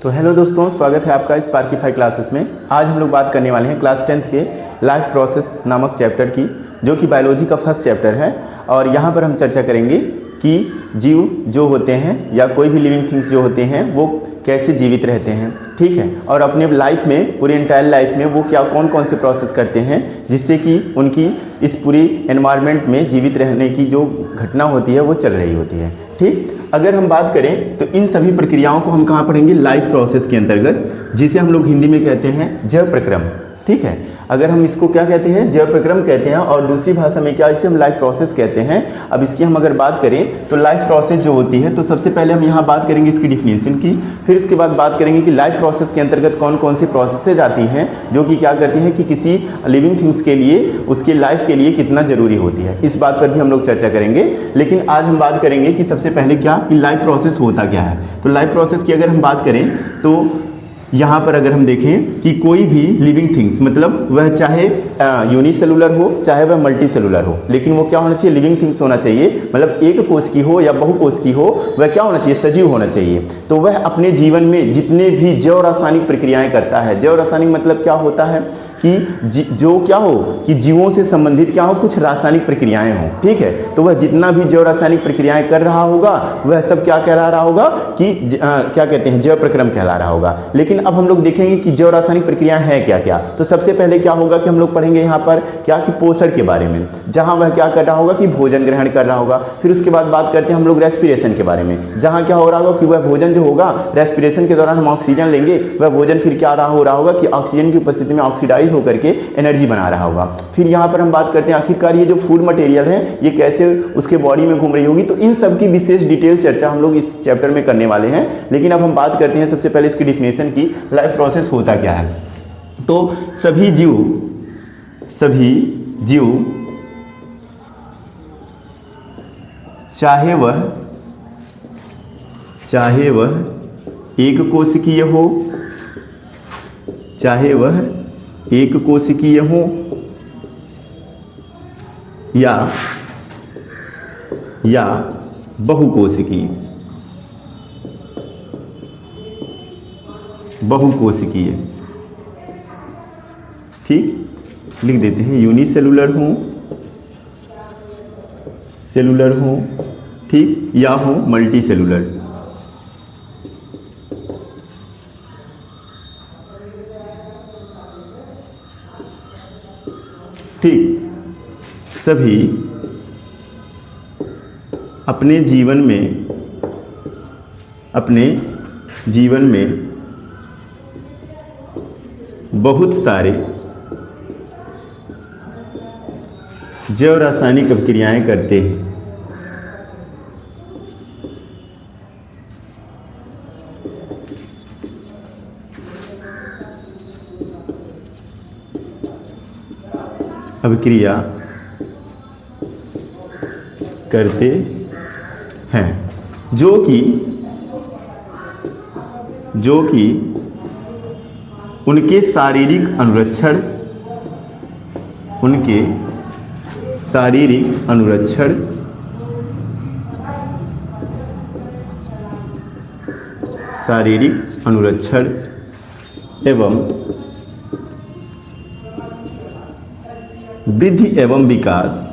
तो हेलो दोस्तों, स्वागत है आपका स्पार्कीफाई क्लासेस में। आज हम लोग बात करने वाले हैं क्लास 10th के लाइफ प्रोसेस नामक चैप्टर की, जो कि बायोलॉजी का फर्स्ट चैप्टर है। और यहाँ पर हम चर्चा करेंगे कि जीव जो होते हैं या कोई भी लिविंग थिंग्स जो होते हैं वो कैसे जीवित रहते हैं, ठीक है, और अपने लाइफ में, पूरी एंटायर लाइफ में वो क्या कौन कौन से प्रोसेस करते हैं जिससे कि उनकी इस पूरी एनवायरनमेंट में जीवित रहने की जो घटना होती है वो चल रही होती है। ठीक, अगर हम बात करें तो इन सभी प्रक्रियाओं को हम कहाँ पढ़ेंगे? लाइफ प्रोसेस के अंतर्गत, जिसे हम लोग हिंदी में कहते हैं जैव प्रक्रम। ठीक है, अगर हम इसको क्या कहते हैं? जैव प्रक्रम कहते हैं, और दूसरी भाषा में क्या, इसे हम लाइफ प्रोसेस कहते हैं। अब इसकी हम अगर बात करें तो लाइफ प्रोसेस जो होती है, तो सबसे पहले हम यहाँ बात करेंगे इसकी डिफिनीशन की, फिर उसके बाद बात करेंगे कि लाइफ प्रोसेस के अंतर्गत कौन कौन सी प्रोसेसेज आती हैं जो कि क्या करती हैं कि किसी लिविंग थिंग्स के लिए, उसके लाइफ के लिए कितना ज़रूरी होती है। इस बात पर भी हम लोग चर्चा करेंगे। लेकिन आज हम बात करेंगे कि सबसे पहले क्या, कि लाइफ प्रोसेस होता क्या है। तो लाइफ प्रोसेस की अगर हम बात करें तो यहाँ पर अगर हम देखें कि कोई भी लिविंग थिंग्स, मतलब वह चाहे यूनिसेलुलर हो चाहे वह मल्टी सेलुलर हो, लेकिन वो क्या होना चाहिए? लिविंग थिंग्स होना चाहिए। मतलब एक कोश की हो या बहुकोश की हो, वह क्या होना चाहिए? सजीव होना चाहिए। तो वह अपने जीवन में जितने भी जैव रासायनिक प्रक्रियाएं करता है, जैव रासायनिक मतलब क्या होता है कि जो क्या हो कि जीवों से संबंधित क्या हो, कुछ रासायनिक प्रक्रियाएं हों। ठीक है, तो वह जितना भी जैव रासायनिक प्रक्रियाएं कर रहा होगा वह सब क्या कहला रहा होगा कि क्या कहते हैं? जैव प्रक्रम कहला रहा होगा। लेकिन अब हम लोग देखेंगे कि जैव रासायनिक प्रक्रियाएं हैं क्या क्या। तो सबसे पहले क्या होगा कि हम लोग पढ़ेंगे यहाँ पर क्या, कि पोषण के बारे में, जहाँ वह क्या कर रहा होगा कि भोजन ग्रहण कर रहा होगा। फिर उसके बाद बात करते हैं हम लोग रेस्पिरेशन के बारे में, जहाँ क्या हो रहा होगा कि वह भोजन जो होगा, रेस्पिरेशन के दौरान हम ऑक्सीजन लेंगे, वह भोजन फिर क्या हो रहा होगा कि ऑक्सीजन की उपस्थिति में ऑक्सीडाइज होकर के एनर्जी बना रहा होगा। फिर यहाँ पर हम बात करते हैं आखिरकार ये जो फूड मटेरियल है ये कैसे उसके बॉडी में घूम रही होगी। तो इन सब की विशेष डिटेल चर्चा हम लोग इस चैप्टर में करने वाले हैं। लेकिन अब हम बात करते हैं सबसे पहले इसकी डिफिनेशन की, लाइफ प्रोसेस होता क्या है। तो सभी जीव चाहे वह एक कोशिकीय हो, चाहे वह एक कोशिकीय हो या बहुकोशिकीय, ठीक, लिख देते हैं यूनिसेलुलर हो, ठीक, या हो मल्टी सेलुलर। ठीक, सभी अपने जीवन में बहुत सारे जैव रासायनिक प्रक्रियाएं करते हैं। अभिक्रिया करते हैं जो कि उनके शारीरिक अनुरक्षण एवं वृद्धि एवं विकास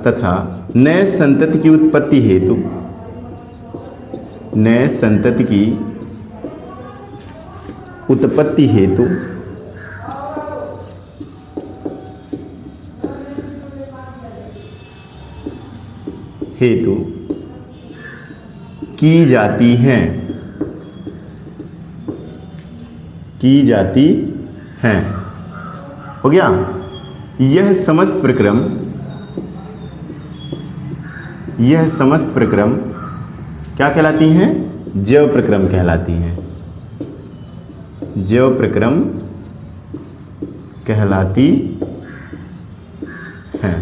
तथा नए संतति की उत्पत्ति हेतु की जाती हैं। हो गया? यह समस्त प्रक्रम क्या कहलाती हैं? जैव प्रक्रम कहलाती हैं। जैव प्रक्रम कहलाती हैं।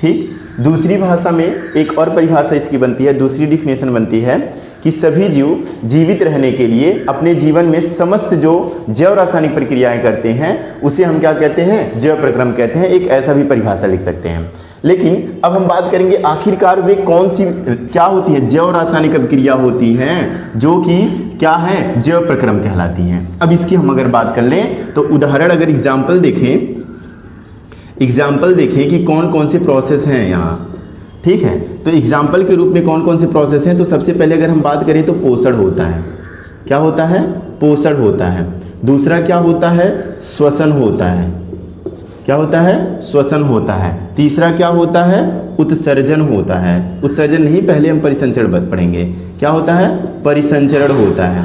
ठीक, दूसरी भाषा में एक और परिभाषा इसकी बनती है, दूसरी डिफिनेशन बनती है कि सभी जीव जीवित रहने के लिए अपने जीवन में समस्त जो जैव रासायनिक प्रक्रियाएं करते हैं उसे हम क्या कहते हैं, जैव प्रक्रम कहते हैं। एक ऐसा भी परिभाषा लिख सकते हैं। लेकिन अब हम बात करेंगे आखिरकार वे कौन सी क्या होती है, जैव रासायनिक अभिक्रिया होती हैं जो कि क्या है, जैव प्रक्रम कहलाती हैं। अब इसकी हम अगर बात कर लें तो उदाहरण अगर एग्जाम्पल देखें कि कौन कौन से प्रोसेस हैं यहाँ, ठीक है। तो एग्जाम्पल के रूप में कौन कौन से प्रोसेस हैं, तो सबसे पहले अगर हम बात करें तो पोषण होता है। क्या होता है, पोषण होता है। दूसरा क्या होता है, श्वसन होता है। क्या होता है, श्वसन होता है। तीसरा क्या होता है, उत्सर्जन होता है। उत्सर्जन नहीं, पहले हम परिसंचरण पढ़ेंगे। क्या होता है, परिसंचरण होता है,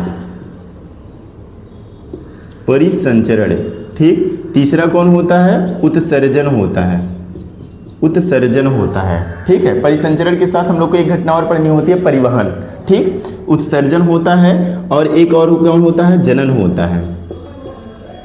परिसंचरण, ठीक। तीसरा कौन होता है, उत्सर्जन होता है, उत्सर्जन होता है, ठीक है। परिसंचरण के साथ हम लोग को एक घटना और पढ़नी होती है, परिवहन, ठीक। उत्सर्जन होता है और एक और कौन होता है, जनन होता है,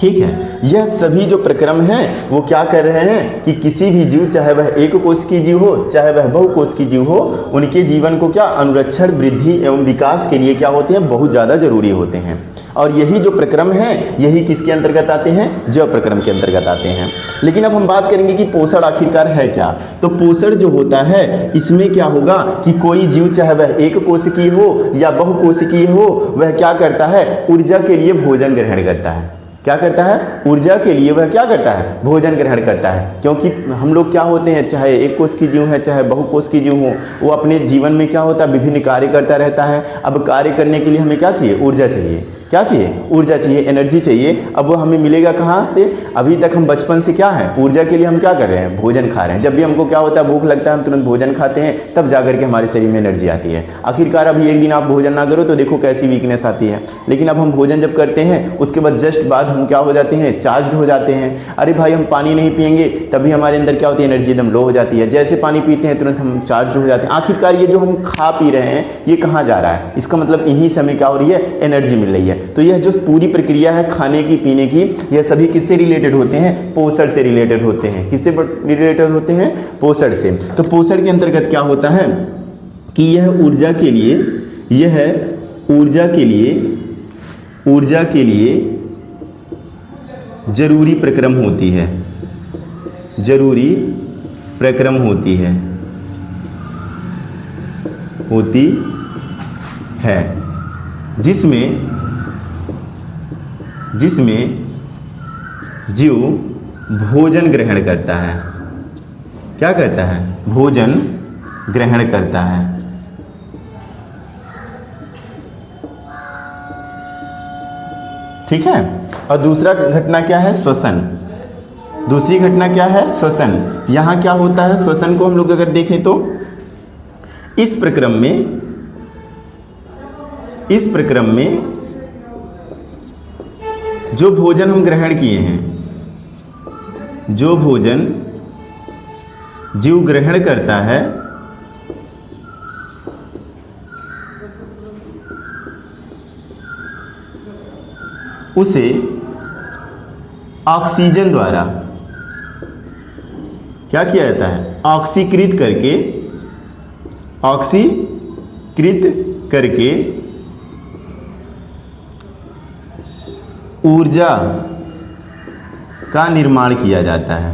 ठीक है। यह सभी जो प्रक्रम हैं वो क्या कर रहे हैं कि किसी भी जीव, चाहे वह एक कोश की जीव हो चाहे वह बहुकोश की जीव हो, उनके जीवन को क्या अनुरक्षण, वृद्धि एवं विकास के लिए क्या होते हैं, बहुत ज़्यादा जरूरी होते हैं। और यही जो प्रक्रम हैं यही किसके अंतर्गत आते हैं, जैव प्रक्रम के अंतर्गत आते हैं। लेकिन अब हम बात करेंगे कि पोषण आखिरकार है क्या। तो पोषण जो होता है इसमें क्या होगा कि कोई जीव, चाहे वह एक कोशिकीय हो या बहुकोशिकीय हो, वह क्या करता है, ऊर्जा के लिए भोजन ग्रहण करता है। क्या करता है, ऊर्जा के लिए वह क्या करता है, भोजन ग्रहण करता है। क्योंकि हम लोग क्या होते हैं, चाहे एक कोश की जीव है चाहे बहुकोश की जीव हो, वो अपने जीवन में क्या होता है, विभिन्न कार्य करता रहता है। अब कार्य करने के लिए हमें क्या चाहिए, ऊर्जा चाहिए। क्या चाहिए, ऊर्जा चाहिए, एनर्जी चाहिए। अब वो हमें मिलेगा कहाँ से, अभी तक हम बचपन से क्या है, ऊर्जा के लिए हम क्या कर रहे हैं, भोजन खा रहे हैं। जब भी हमको क्या होता है, भूख लगता है, हम तुरंत भोजन खाते हैं, तब जाकर के हमारे शरीर में एनर्जी आती है। आखिरकार अभी एक दिन आप भोजन ना करो तो देखो कैसी वीकनेस आती है। लेकिन अब हम भोजन जब करते हैं उसके बाद जस्ट बाद हम क्या हो जाते हैं, चार्ज हो जाते हैं। अरे भाई हम पानी नहीं पिएंगे तभी हमारे अंदर क्या होती है, एनर्जी एकदम लो हो जाती है। जैसे पानी पीते हैं तुरंत हम चार्ज हो जाते हैं। आखिरकार ये जो हम खा पी रहे हैं ये कहाँ जा रहा है, इसका मतलब इन्हीं से हमें क्या हो रही है, एनर्जी मिल रही है। तो यह जो पूरी प्रक्रिया है खाने की पीने की, यह सभी किससे रिलेटेड होते हैं, पोषण से रिलेटेड होते हैं। किससे रिलेटेड होते हैं, पोषण से। तो पोषण के अंतर्गत क्या होता है कि यह ऊर्जा के लिए, यह ऊर्जा के लिए जरूरी प्रक्रम होती है, जरूरी प्रक्रम होती है जिसमें जीव भोजन ग्रहण करता है। क्या करता है, भोजन ग्रहण करता है। ठीक है। और दूसरा घटना क्या है, श्वसन। दूसरी घटना क्या है, श्वसन। यहाँ क्या होता है, श्वसन को हम लोग अगर देखें तो इस प्रक्रम में जो भोजन हम ग्रहण किए हैं, जो भोजन जीव ग्रहण करता है उसे ऑक्सीजन द्वारा क्या किया जाता है, ऑक्सीकृत करके ऊर्जा का निर्माण किया जाता है।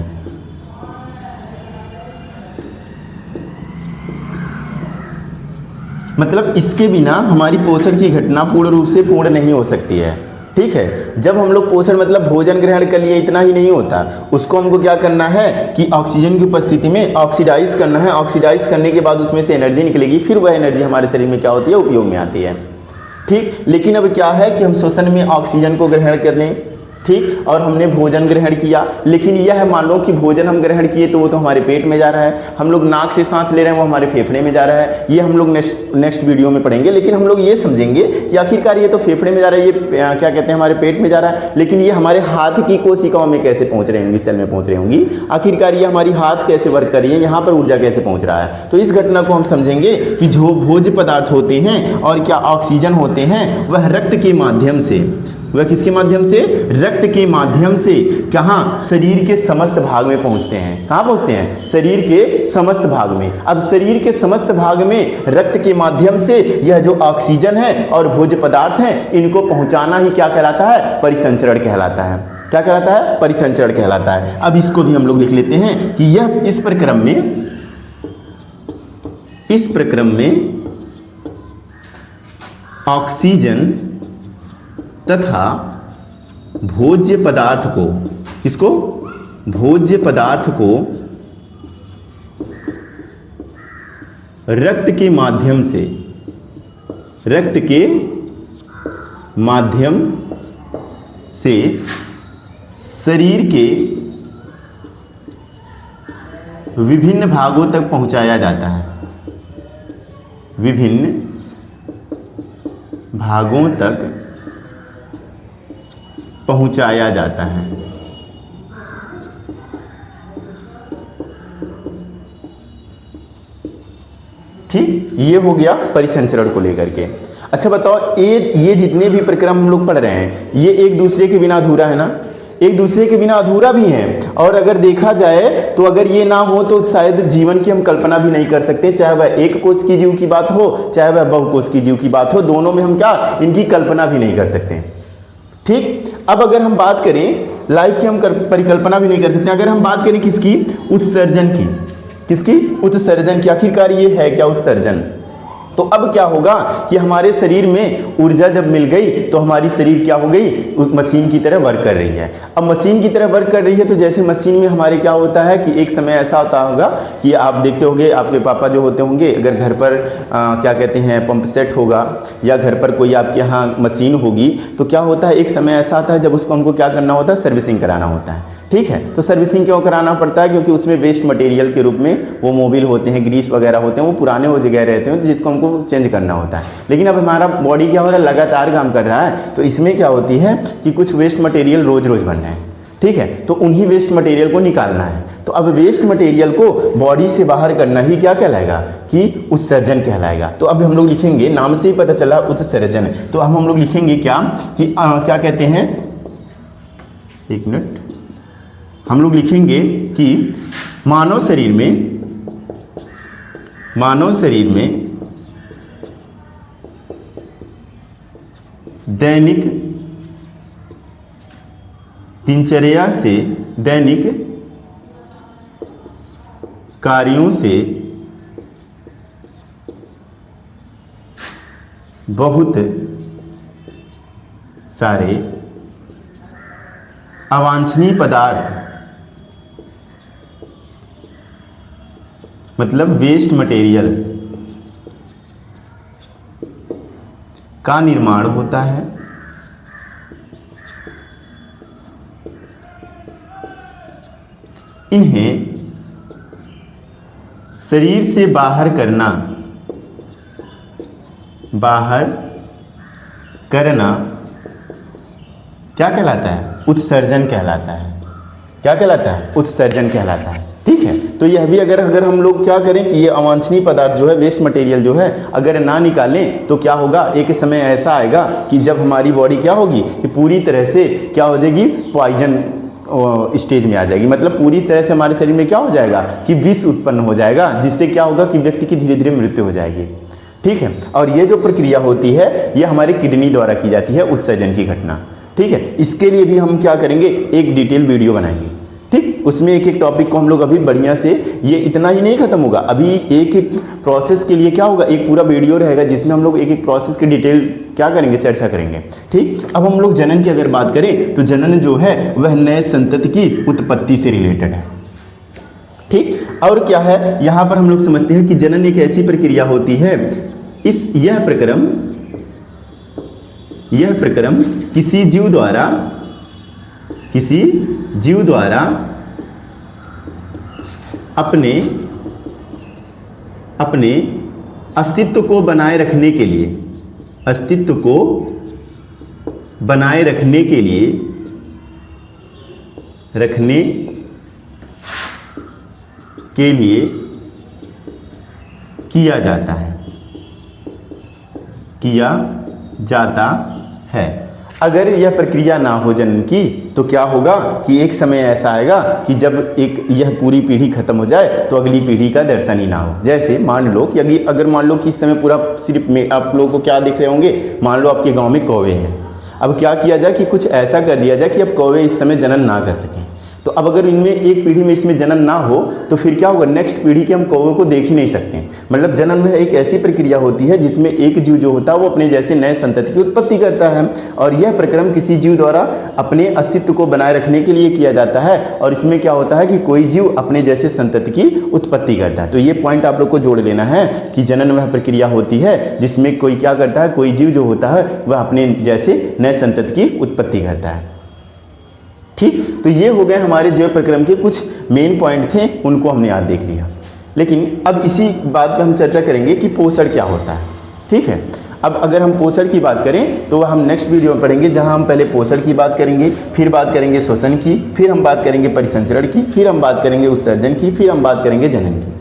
मतलब इसके बिना हमारी पोषण की घटना पूर्ण रूप से पूर्ण नहीं हो सकती है। ठीक है। जब हम लोग पोषण मतलब भोजन ग्रहण कर लिए, इतना ही नहीं होता, उसको हमको क्या करना है कि ऑक्सीजन की उपस्थिति में ऑक्सीडाइज करना है। ऑक्सीडाइज करने के बाद उसमें से एनर्जी निकलेगी, फिर वह एनर्जी हमारे शरीर में क्या होती है, उपयोग में आती है। ठीक। लेकिन अब क्या है कि हम श्वसन में ऑक्सीजन को ग्रहण करने, ठीक, और हमने भोजन ग्रहण किया, लेकिन यह मान लो कि भोजन हम ग्रहण किए तो वो तो हमारे पेट में जा रहा है, हम लोग नाक से सांस ले रहे हैं वो हमारे फेफड़े में जा रहा है। ये हम लोग नेक्स्ट वीडियो में पढ़ेंगे। लेकिन हम लोग ये समझेंगे कि आखिरकार ये तो फेफड़े में जा रहा है, ये क्या कहते हैं, हमारे पेट में जा रहा है, लेकिन ये हमारे हाथ की कोशिकाओं में कैसे पहुंच रहे होंगी, सेल में पहुंच रही होंगी। आखिरकार ये हमारी हाथ कैसे वर्क कर रही है, यहाँ पर ऊर्जा कैसे पहुँच रहा है। तो इस घटना को हम समझेंगे कि जो भोज्य पदार्थ होते हैं और क्या ऑक्सीजन होते हैं, वह रक्त के माध्यम से वह किसके माध्यम से? रक्त के माध्यम से। कहाँ? शरीर के समस्त भाग में पहुंचते हैं। कहाँ पहुंचते हैं? शरीर के समस्त भाग में। अब शरीर के समस्त भाग में रक्त के माध्यम से यह जो ऑक्सीजन है और भोज्य पदार्थ हैं, इनको पहुंचाना ही क्या कहलाता है? परिसंचरण कहलाता है। क्या कहलाता है? परिसंचरण कहलाता है। अब इसको भी हम लोग लिख लेते हैं कि यह इस प्रक्रम में ऑक्सीजन तथा भोज्य पदार्थ को, इसको भोज्य पदार्थ को रक्त के माध्यम से शरीर के विभिन्न भागों तक पहुंचाया जाता है। विभिन्न भागों तक पहुंचाया जाता है। ठीक, ये हो गया परिसंचरण को लेकर के। अच्छा बताओ, ये जितने भी प्रक्रम हम लोग पढ़ रहे हैं, ये एक दूसरे के बिना अधूरा है ना? एक दूसरे के बिना अधूरा भी है। और अगर देखा जाए तो अगर ये ना हो तो शायद जीवन की हम कल्पना भी नहीं कर सकते, चाहे वह एक कोष की जीव की बात हो, चाहे वह बहुकोष की जीव की बात हो, दोनों में हम क्या इनकी कल्पना भी नहीं कर सकते। ठीक, अब अगर हम बात करें लाइफ की, हम परिकल्पना भी नहीं कर सकते। अगर हम बात करें किसकी? उत्सर्जन की। किसकी? उत्सर्जन की। आखिरकार ये है क्या उत्सर्जन? तो अब क्या होगा कि हमारे शरीर में ऊर्जा जब मिल गई तो हमारी शरीर क्या हो गई? मशीन की तरह वर्क कर रही है। अब मशीन की तरह वर्क कर रही है तो जैसे मशीन में हमारे क्या होता है कि एक समय ऐसा होता होगा कि आप देखते होंगे, आपके पापा जो होते होंगे, अगर घर पर क्या कहते हैं पंप सेट होगा या घर पर कोई आपके यहाँ मशीन होगी, तो क्या होता है एक समय ऐसा आता है जब उसको हमको क्या करना होता है? सर्विसिंग कराना होता है। ठीक है, तो सर्विसिंग क्यों कराना पड़ता है? क्योंकि उसमें वेस्ट मटेरियल के रूप में वो मोबिल होते हैं, ग्रीस वगैरह होते हैं, वो पुराने वो जगह रहते हैं जिसको हमको चेंज करना होता है। लेकिन अब हमारा बॉडी क्या हो रहा है? लगातार काम कर रहा है, तो इसमें क्या होती है कि कुछ वेस्ट मटेरियल रोज रोज बन रहे हैं। ठीक है, तो उन्हीं वेस्ट मटेरियल को निकालना है। तो अब वेस्ट मटेरियल को बॉडी से बाहर करना ही क्या कहलाएगा? कि उत्सर्जन कहलाएगा। तो अब हम लोग लिखेंगे, नाम से ही पता चला उत्सर्जन, तो हम लोग लिखेंगे क्या कि क्या कहते हैं, एक मिनट, हम लोग लिखेंगे कि मानव शरीर में दैनिक दिनचर्या से, दैनिक कार्यों से बहुत सारे अवांछनीय पदार्थ, मतलब वेस्ट मटेरियल का निर्माण होता है। इन्हें शरीर से बाहर करना क्या कहलाता है? उत्सर्जन कहलाता है। क्या कहलाता है? उत्सर्जन कहलाता है। ठीक है, तो यह भी अगर हम लोग क्या करें कि ये अवांछनीय पदार्थ जो है, वेस्ट मटेरियल जो है, अगर ना निकालें तो क्या होगा? एक समय ऐसा आएगा कि जब हमारी बॉडी क्या होगी कि पूरी तरह से क्या हो जाएगी? पॉइजन स्टेज में आ जाएगी। मतलब पूरी तरह से हमारे शरीर में क्या हो जाएगा कि विष उत्पन्न हो जाएगा, जिससे क्या होगा कि व्यक्ति की धीरे धीरे मृत्यु हो जाएगी। ठीक है, और ये जो प्रक्रिया होती है ये हमारे किडनी द्वारा की जाती है, उत्सर्जन की घटना। ठीक है, इसके लिए भी हम क्या करेंगे? एक डिटेल वीडियो बनाएंगे। ठीक, उसमें एक एक टॉपिक को हम लोग अभी बढ़िया से, ये इतना ही नहीं खत्म होगा, अभी एक एक प्रोसेस के लिए क्या होगा? एक पूरा वीडियो रहेगा जिसमें हम लोग एक एक प्रोसेस की डिटेल क्या करेंगे? चर्चा करेंगे। ठीक, अब हम लोग जनन की अगर बात करें तो जनन जो है वह नए संतति की उत्पत्ति से रिलेटेड है। ठीक, और क्या है यहाँ पर हम लोग समझते हैं कि जनन एक ऐसी प्रक्रिया होती है, यह प्रक्रम किसी जीव द्वारा अपने अस्तित्व को बनाए रखने के लिए किया जाता है। अगर यह प्रक्रिया ना हो जनन की तो क्या होगा कि एक समय ऐसा आएगा कि जब यह पूरी पीढ़ी खत्म हो जाए तो अगली पीढ़ी का दर्शन ही ना हो। जैसे मान लो कि अगर मान लो कि इस समय पूरा सिर्फ आप लोगों को क्या दिख रहे होंगे, मान लो आपके गांव में कौवे हैं। अब क्या किया जाए कि कुछ ऐसा कर दिया जाए कि अब कौवे इस समय जनन ना कर सकें। तो अब अगर इनमें एक पीढ़ी में इसमें जनन ना हो तो फिर क्या होगा, नेक्स्ट पीढ़ी के हम कौवे को देख ही नहीं सकते। मतलब जनन में एक ऐसी प्रक्रिया होती है जिसमें एक जीव जो होता है वो अपने जैसे नए संतति की उत्पत्ति करता है, और यह प्रक्रम किसी जीव द्वारा अपने अस्तित्व को बनाए रखने के लिए किया जाता है। और इसमें क्या होता है कि कोई जीव अपने जैसे संतति की उत्पत्ति करता है। तो ये पॉइंट आप लोग को जोड़ लेना है कि जनन वह प्रक्रिया होती है जिसमें कोई क्या करता है, कोई जीव जो होता है वह अपने जैसे नए संतति की उत्पत्ति करता है। ठीक, तो ये हो गए हमारे जैव प्रक्रम के कुछ मेन पॉइंट थे, उनको हमने आज देख लिया। लेकिन अब इसी बात पर हम चर्चा करेंगे कि पोषण क्या होता है। ठीक है, अब अगर हम पोषण की बात करें तो हम नेक्स्ट वीडियो में पढ़ेंगे, जहां हम पहले पोषण की बात करेंगे, फिर बात करेंगे श्वसन की, फिर हम बात करेंगे परिसंचरण की, फिर हम बात करेंगे उत्सर्जन की, फिर हम बात करेंगे जनन की।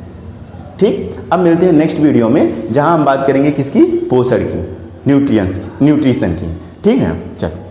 ठीक, अब मिलते हैं नेक्स्ट वीडियो में जहां हम बात करेंगे किसकी, पोषण की, न्यूट्रिशन की। ठीक है, चलो।